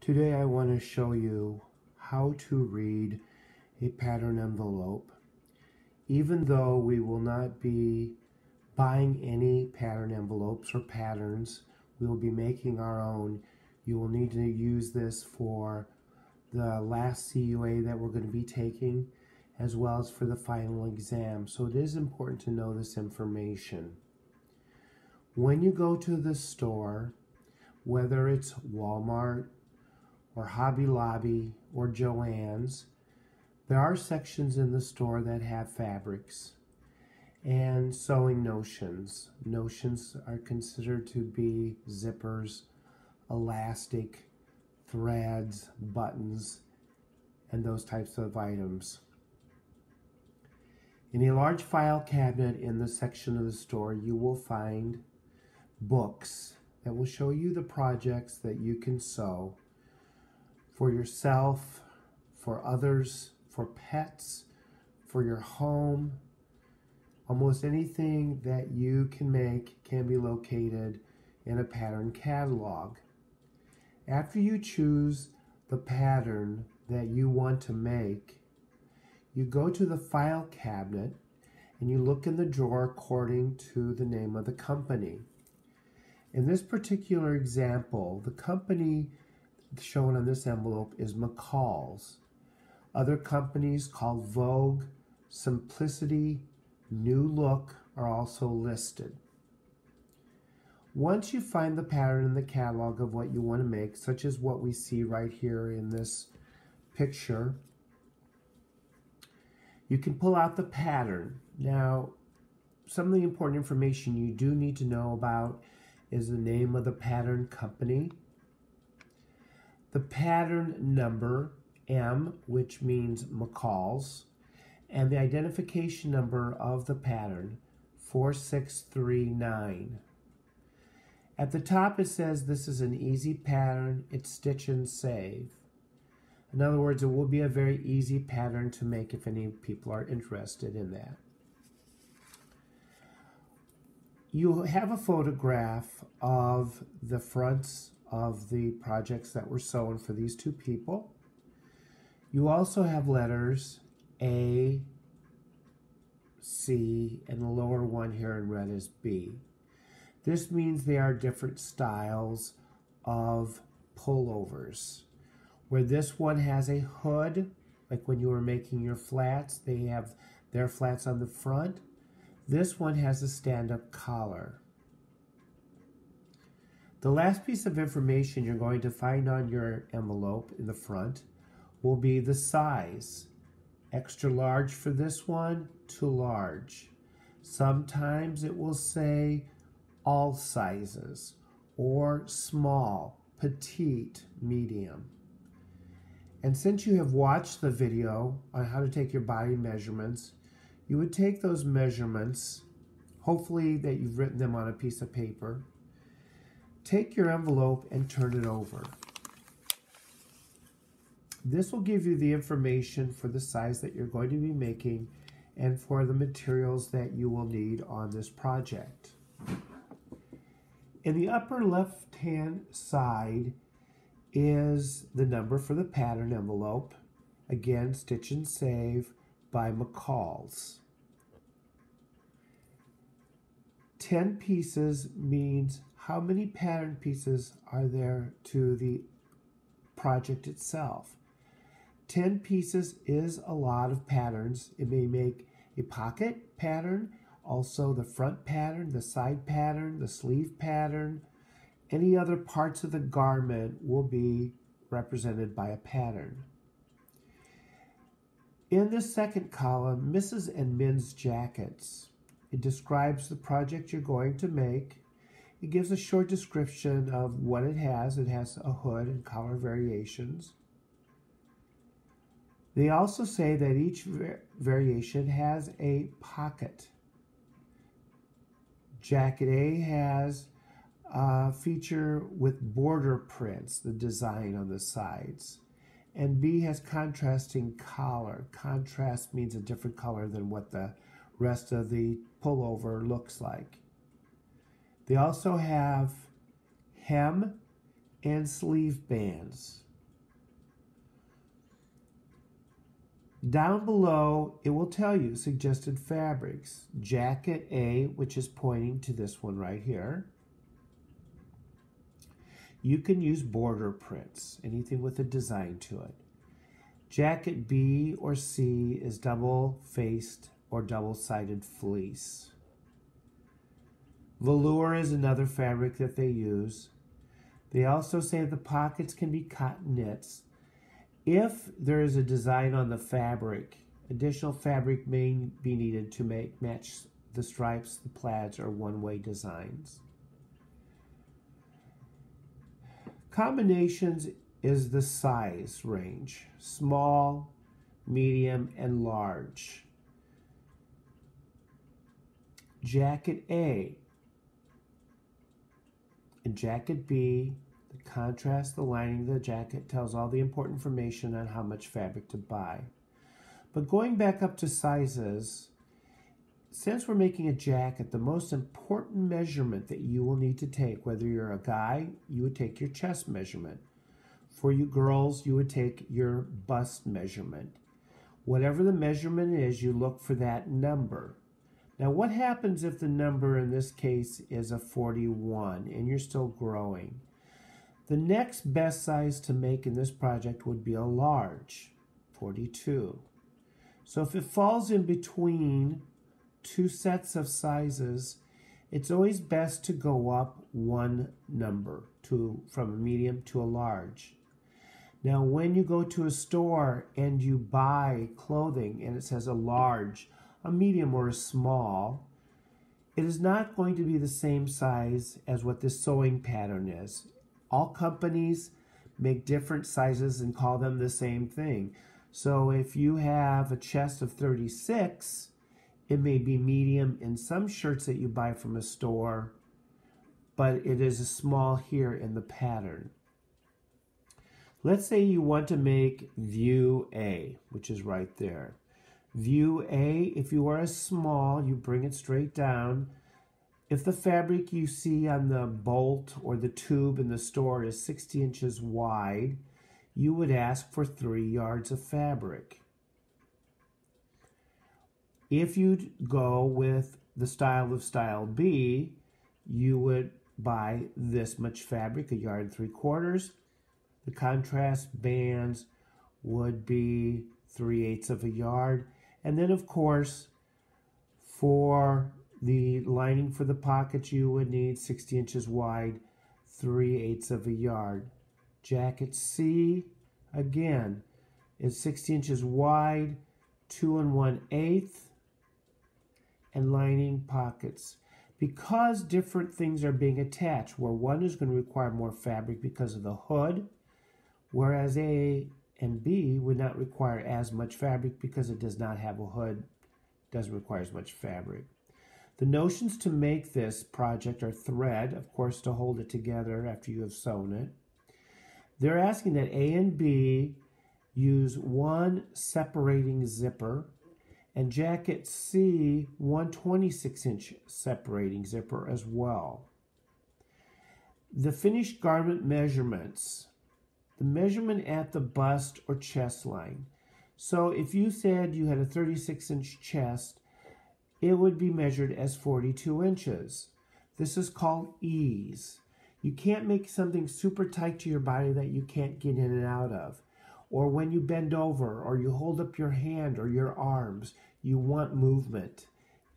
Today I want to show you how to read a pattern envelope. Even though we will not be buying any pattern envelopes or patterns, we will be making our own. You will need to use this for the last CUA that we're going to be taking, as well as for the final exam. So it is important to know this information. When you go to the store, whether it's Walmart or Hobby Lobby or Joann's, there are sections in the store that have fabrics and sewing notions. Notions are considered to be zippers, elastic, threads, buttons, and those types of items. In a large file cabinet in the section of the store, you will find books that will show you the projects that you can sew for yourself, for others, for pets, for your home. Almost anything that you can make can be located in a pattern catalog. After you choose the pattern that you want to make, you go to the file cabinet and you look in the drawer according to the name of the company. In this particular example, the company shown on this envelope is McCall's. Other companies called Vogue, Simplicity, New Look are also listed. Once you find the pattern in the catalog of what you want to make, such as what we see right here in this picture, you can pull out the pattern. Now, some of the important information you do need to know about is the name of the pattern company, the pattern number, M, which means McCall's, and the identification number of the pattern, 4639. At the top it says this is an easy pattern, it's stitch and save. In other words, it will be a very easy pattern to make if any people are interested in that. You have a photograph of the fronts of the projects that were sewn for these two people. You also have letters A, C, and the lower one here in red is B. This means they are different styles of pullovers. Where this one has a hood, like when you were making your flats, they have their flats on the front. This one has a stand-up collar. The last piece of information you're going to find on your envelope in the front will be the size. Extra large for this one, too large. Sometimes it will say all sizes, or small, petite, medium. And since you have watched the video on how to take your body measurements, you would take those measurements, hopefully that you've written them on a piece of paper, take your envelope and turn it over. This will give you the information for the size that you're going to be making and for the materials that you will need on this project. In the upper left-hand side is the number for the pattern envelope. Again, Stitch and Save by McCall's. 10 pieces means how many pattern pieces are there to the project itself. 10 pieces is a lot of patterns. It may make a pocket pattern, also the front pattern, the side pattern, the sleeve pattern. Any other parts of the garment will be represented by a pattern. In the second column, Mrs. and Men's Jackets. It describes the project you're going to make. It gives a short description of what it has. It has a hood and collar variations. They also say that each variation has a pocket. Jacket A has a feature with border prints, the design on the sides. And B has contrasting collar. Contrast means a different color than what the rest of the pullover looks like. They also have hem and sleeve bands. Down below, it will tell you suggested fabrics. Jacket A, which is pointing to this one right here. You can use border prints, anything with a design to it. Jacket B or C is double-faced or double-sided fleece. Velour is another fabric that they use. They also say the pockets can be cotton knits. If there is a design on the fabric, additional fabric may be needed to match the stripes, the plaids, or one-way designs. Combinations is the size range, small, medium, and large. Jacket A and Jacket B, the contrast, the lining of the jacket tells all the important information on how much fabric to buy. But going back up to sizes, since we're making a jacket, the most important measurement that you will need to take, whether you're a guy, you would take your chest measurement. For you girls, you would take your bust measurement. Whatever the measurement is, you look for that number. Now, what happens if the number in this case is a 41 and you're still growing? The next best size to make in this project would be a large, 42. So if it falls in between two sets of sizes, it's always best to go up one number from a medium to a large. Now, when you go to a store and you buy clothing and it says a large, a medium, or a small, it is not going to be the same size as what this sewing pattern is. All companies make different sizes and call them the same thing. So if you have a chest of 36, it may be medium in some shirts that you buy from a store, but it is a small here in the pattern. Let's say you want to make view A, which is right there. View A, if you are a small, you bring it straight down. If the fabric you see on the bolt or the tube in the store is 60 inches wide, you would ask for 3 yards of fabric. If you go with the style of style B, you would buy this much fabric, 1 3/4 yards. The contrast bands would be 3/8 of a yard. And then, of course, for the lining for the pockets, you would need 60 inches wide, 3/8 of a yard. Jacket C, again, is 60 inches wide, 2 1/8, and lining pockets. Because different things are being attached, where one is going to require more fabric because of the hood, whereas A and B would not require as much fabric because it does not have a hood, doesn't require as much fabric. The notions to make this project are thread, of course, to hold it together after you have sewn it. They're asking that A and B use one separating zipper, and jacket C, 1 26-inch separating zipper as well. The finished garment measurements. The measurement at the bust or chest line. So if you said you had a 36-inch chest, it would be measured as 42 inches. This is called ease. You can't make something super tight to your body that you can't get in and out of. Or when you bend over or you hold up your hand or your arms, you want movement.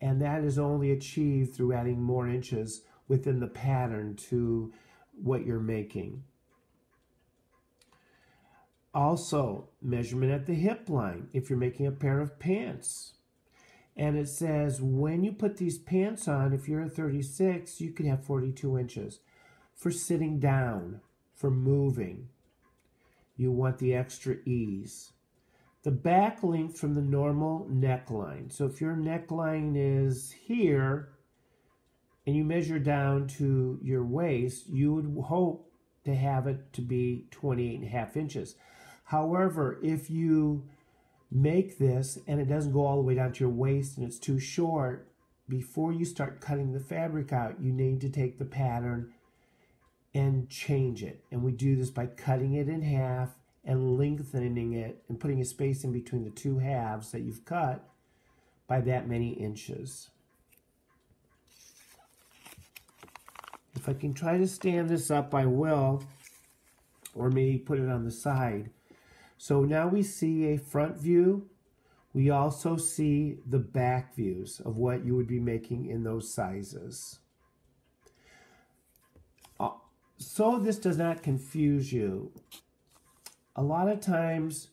And that is only achieved through adding more inches within the pattern to what you're making. Also, measurement at the hip line if you're making a pair of pants. And it says when you put these pants on, if you're a 36, you can have 42 inches. For sitting down, for moving, you want the extra ease. The back length from the normal neckline. So if your neckline is here and you measure down to your waist, you would hope to have it to be 28.5 inches. However, if you make this and it doesn't go all the way down to your waist and it's too short, before you start cutting the fabric out, you need to take the pattern and change it. And we do this by cutting it in half and lengthening it and putting a space in between the two halves that you've cut by that many inches. If I can try to stand this up, I will, or maybe put it on the side. So now we see a front view. We also see the back views of what you would be making in those sizes. So this does not confuse you, a lot of times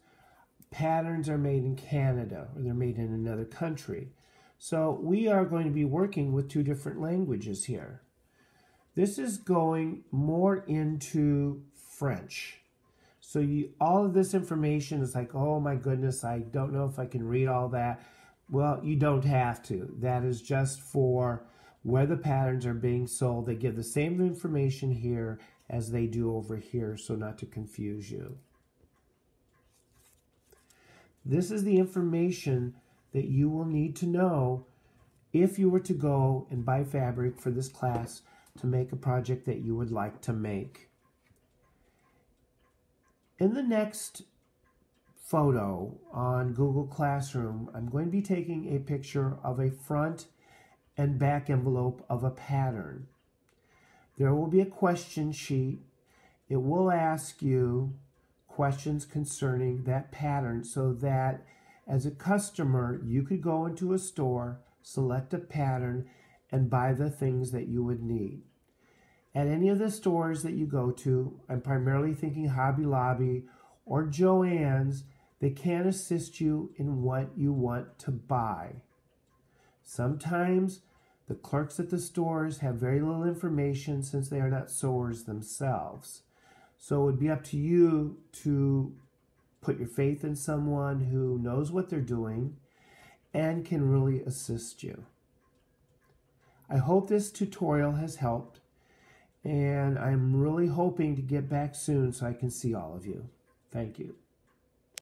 patterns are made in Canada or they're made in another country. So we are going to be working with two different languages here. This is going more into French. So all of this information is like, oh my goodness, I don't know if I can read all that. Well, you don't have to. That is just for where the patterns are being sold. They give the same information here as they do over here, so not to confuse you. This is the information that you will need to know if you were to go and buy fabric for this class to make a project that you would like to make. In the next photo on Google Classroom, I'm going to be taking a picture of a front and back envelope of a pattern. There will be a question sheet. It will ask you questions concerning that pattern so that as a customer, you could go into a store, select a pattern, and buy the things that you would need. At any of the stores that you go to, I'm primarily thinking Hobby Lobby or Joann's, they can assist you in what you want to buy. Sometimes the clerks at the stores have very little information since they are not sewers themselves. So it would be up to you to put your faith in someone who knows what they're doing and can really assist you. I hope this tutorial has helped, and I'm really hoping to get back soon so I can see all of you. Thank you.